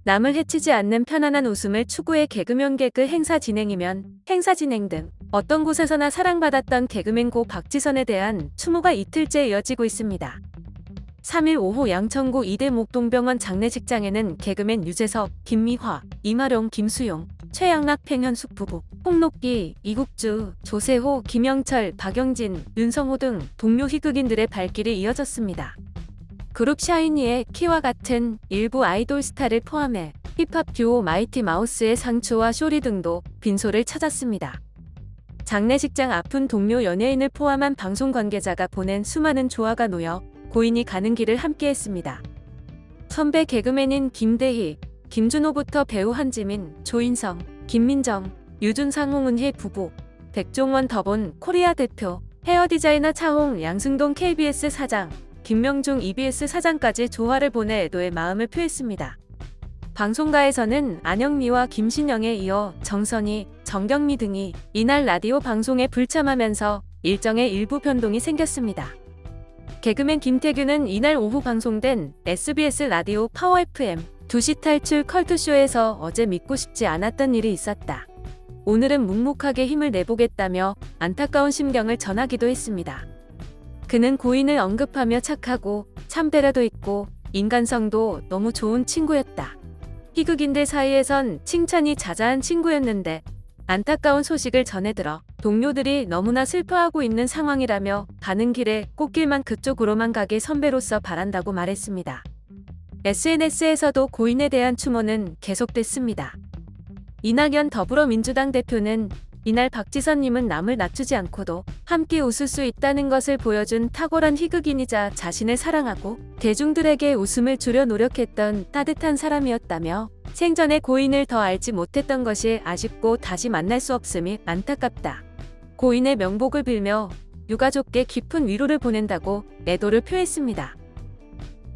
남을 해치지 않는 편안한 웃음을 추구해 개그맨 개그 행사 진행이면 행사 진행 등 어떤 곳에서나 사랑받았던 개그맨 고 박지선에 대한 추모가 이틀째 이어지고 있습니다. 3일 오후 양천구 이대 목동병원 장례식장에는 개그맨 유재석, 김미화, 이마룡, 김수용, 최양락, 팽현숙 부부, 홍록기, 이국주, 조세호, 김영철, 박영진, 윤성호 등 동료 희극인들의 발길이 이어졌습니다. 그룹 샤이니의 키와 같은 일부 아이돌 스타를 포함해 힙합 듀오 마이티 마우스의 상추와 쇼리 등도 빈소를 찾았습니다. 장례식장 앞은 동료 연예인을 포함한 방송 관계자가 보낸 수많은 조화가 놓여 고인이 가는 길을 함께했습니다. 선배 개그맨인 김대희, 김준호부터 배우 한지민, 조인성, 김민정, 유준상, 홍은희 부부, 백종원 더본 코리아 대표, 헤어 디자이너 차홍, 양승동 KBS 사장, 김명중 EBS 사장까지 조화를 보내 애도의 마음을 표했습니다. 방송가에서는 안영미와 김신영에 이어 정선희, 정경미 등이 이날 라디오 방송에 불참하면서 일정의 일부 변동이 생겼습니다. 개그맨 김태균은 이날 오후 방송된 SBS 라디오 파워 FM 2시 탈출 컬투쇼에서 어제 믿고 싶지 않았던 일이 있었다. 오늘은 묵묵하게 힘을 내보겠다며 안타까운 심경을 전하기도 했습니다. 그는 고인을 언급하며 착하고 참배려도 있고 인간성도 너무 좋은 친구였다. 희극인들 사이에선 칭찬이 자자한 친구였는데 안타까운 소식을 전해들어 동료들이 너무나 슬퍼하고 있는 상황이라며 가는 길에 꽃길만 그쪽으로만 가길 선배로서 바란다고 말했습니다. SNS에서도 고인에 대한 추모는 계속됐습니다. 이낙연 더불어민주당 대표는 이날 박지선님은 남을 낮추지 않고도 함께 웃을 수 있다는 것을 보여준 탁월한 희극인이자 자신을 사랑하고 대중들에게 웃음을 주려 노력했던 따뜻한 사람이었다며 생전에 고인을 더 알지 못했던 것이 아쉽고 다시 만날 수 없음이 안타깝다. 고인의 명복을 빌며 유가족께 깊은 위로를 보낸다고 애도를 표했습니다.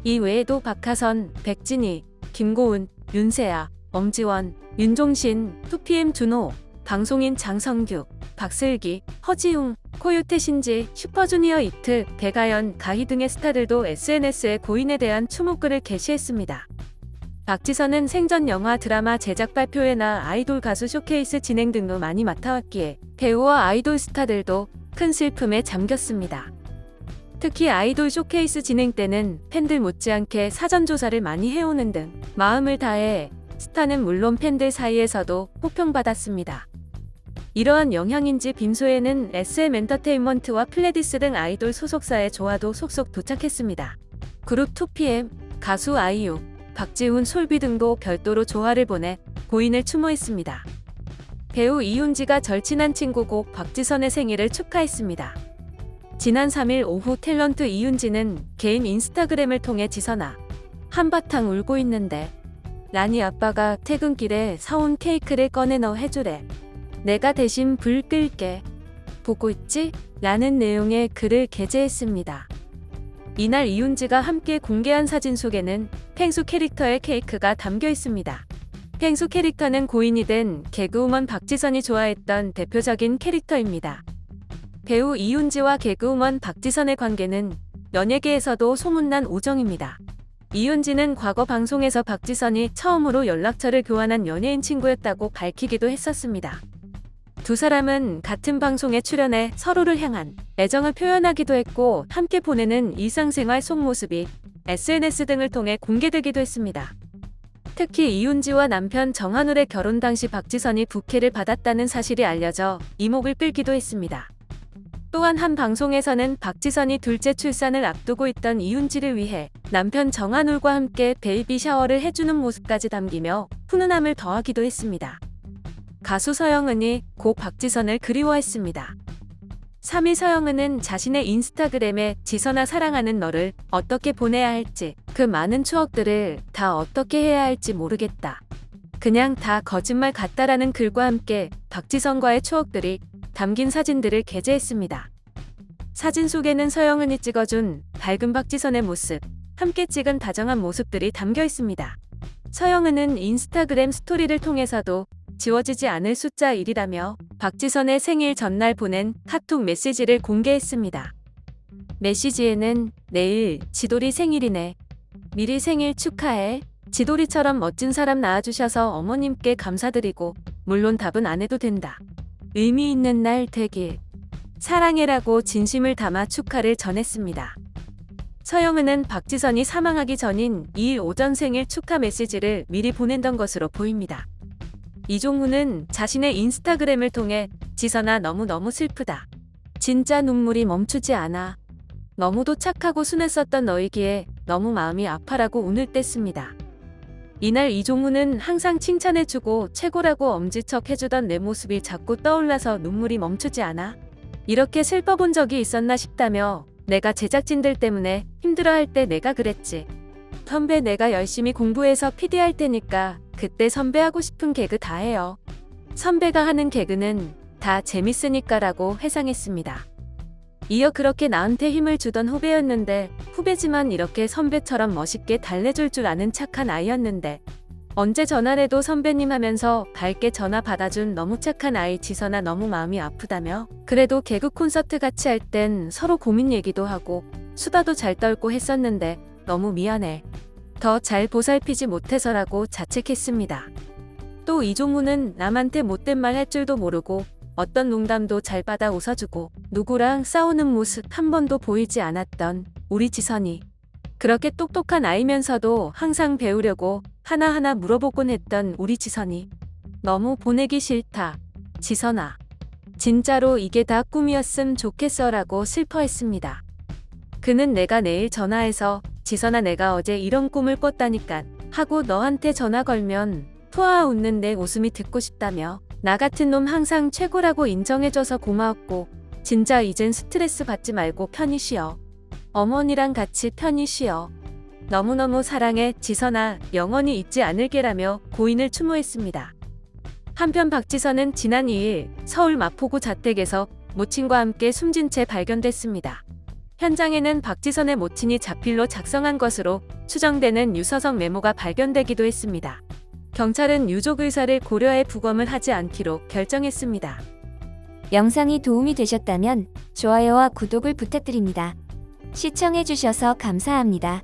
이 외에도 박하선, 백진희, 김고은, 윤세아, 엄지원, 윤종신, 2PM 준호, 방송인 장성규, 박슬기, 허지웅, 코요태 신지, 슈퍼주니어 이트, 배가연, 가희 등의 스타들도 SNS에 고인에 대한 추모글을 게시했습니다. 박지선은 생전 영화 드라마 제작 발표회나 아이돌 가수 쇼케이스 진행 등도 많이 맡아왔기에 배우와 아이돌 스타들도 큰 슬픔에 잠겼습니다. 특히 아이돌 쇼케이스 진행 때는 팬들 못지않게 사전조사를 많이 해오는 등 마음을 다해 스타는 물론 팬들 사이에서도 호평받았습니다. 이러한 영향인지 빈소에는 SM엔터테인먼트와 플레디스 등 아이돌 소속사의 조화도 속속 도착했습니다. 그룹 2PM, 가수 아이유, 박지훈, 솔비 등도 별도로 조화를 보내 고인을 추모했습니다. 배우 이윤지가 절친한 친구고 박지선의 생일을 축하했습니다. 지난 3일 오후 탤런트 이윤지는 개인 인스타그램을 통해 지선아, 한바탕 울고 있는데 라니 아빠가 퇴근길에 사온 케이크를 꺼내 너 해주래. 내가 대신 불 끌게. 보고 있지? 라는 내용의 글을 게재했습니다. 이날 이윤지가 함께 공개한 사진 속에는 펭수 캐릭터의 케이크가 담겨 있습니다. 펭수 캐릭터는 고인이 된 개그우먼 박지선이 좋아했던 대표적인 캐릭터입니다. 배우 이윤지와 개그우먼 박지선의 관계는 연예계에서도 소문난 우정입니다. 이윤지는 과거 방송에서 박지선이 처음으로 연락처를 교환한 연예인 친구였다고 밝히기도 했었습니다. 두 사람은 같은 방송에 출연해 서로를 향한 애정을 표현하기도 했고 함께 보내는 일상생활 속 모습이 SNS 등을 통해 공개되기도 했습니다. 특히 이윤지와 남편 정한울의 결혼 당시 박지선이 부케를 받았다는 사실이 알려져 이목을 끌기도 했습니다. 또한 한 방송에서는 박지선이 둘째 출산을 앞두고 있던 이윤지를 위해 남편 정한울과 함께 베이비 샤워를 해주는 모습까지 담기며 훈훈함을 더하기도 했습니다. 가수 서영은이 고 박지선을 그리워했습니다. 3일 서영은은 자신의 인스타그램에 지선아 사랑하는 너를 어떻게 보내야 할지 그 많은 추억들을 다 어떻게 해야 할지 모르겠다. 그냥 다 거짓말 같다라는 글과 함께 박지선과의 추억들이 담긴 사진들을 게재했습니다. 사진 속에는 서영은이 찍어준 밝은 박지선의 모습, 함께 찍은 다정한 모습들이 담겨 있습니다. 서영은은 인스타그램 스토리를 통해서도 지워지지 않을 숫자 1이라며 박지선의 생일 전날 보낸 카톡 메시지를 공개했습니다. 메시지에는 내일 지돌이 생일이네. 미리 생일 축하해. 지돌이처럼 멋진 사람 낳아주셔서 어머님께 감사드리고 물론 답은 안 해도 된다. 의미 있는 날 되길. 사랑해라고 진심을 담아 축하를 전했습니다. 서영은은 박지선이 사망하기 전인 2일 오전 생일 축하 메시지를 미리 보낸던 것으로 보입니다. 이종훈은 자신의 인스타그램을 통해 지선아 너무너무 슬프다. 진짜 눈물이 멈추지 않아. 너무도 착하고 순했었던 너이기에 너무 마음이 아파라고 운을 뗐습니다. 이날 이종훈은 항상 칭찬해주고 최고라고 엄지척 해주던 내 모습이 자꾸 떠올라서 눈물이 멈추지 않아. 이렇게 슬퍼본 적이 있었나 싶다며 내가 제작진들 때문에 힘들어할 때 내가 그랬지. 선배 내가 열심히 공부해서 PD 할 테니까 그때 선배 하고 싶은 개그 다 해요. 선배가 하는 개그는 다 재밌으니까라고 회상했습니다. 이어 그렇게 나한테 힘을 주던 후배였는데 후배지만 이렇게 선배처럼 멋있게 달래줄 줄 아는 착한 아이였는데 언제 전화를 해도 선배님 하면서 밝게 전화 받아준 너무 착한 아이 지선아 너무 마음이 아프다며 그래도 개그 콘서트 같이 할 땐 서로 고민 얘기도 하고 수다도 잘 떨고 했었는데 너무 미안해. 더 잘 보살피지 못해서라고 자책했습니다. 또 이종훈은 남한테 못된 말 할 줄도 모르고 어떤 농담도 잘 받아 웃어주고 누구랑 싸우는 모습 한 번도 보이지 않았던 우리 지선이 그렇게 똑똑한 아이면서도 항상 배우려고 하나하나 물어보곤 했던 우리 지선이 너무 보내기 싫다. 지선아. 진짜로 이게 다 꿈이었음 좋겠어라고 슬퍼했습니다. 그는 내가 내일 전화해서 지선아 내가 어제 이런 꿈을 꿨다니까 하고 너한테 전화 걸면 푸아 웃는 내 웃음이 듣고 싶다며 나 같은 놈 항상 최고라고 인정해줘서 고마웠고 진짜 이젠 스트레스 받지 말고 편히 쉬어. 어머니랑 같이 편히 쉬어. 너무너무 사랑해 지선아 영원히 잊지 않을게라며 고인을 추모했습니다. 한편 박지선은 지난 2일 서울 마포구 자택에서 모친과 함께 숨진 채 발견됐습니다. 현장에는 박지선의 모친이 자필로 작성한 것으로 추정되는 유서성 메모가 발견되기도 했습니다. 경찰은 유족 의사를 고려해 부검을 하지 않기로 결정했습니다. 영상이 도움이 되셨다면 좋아요와 구독을 부탁드립니다. 시청해주셔서 감사합니다.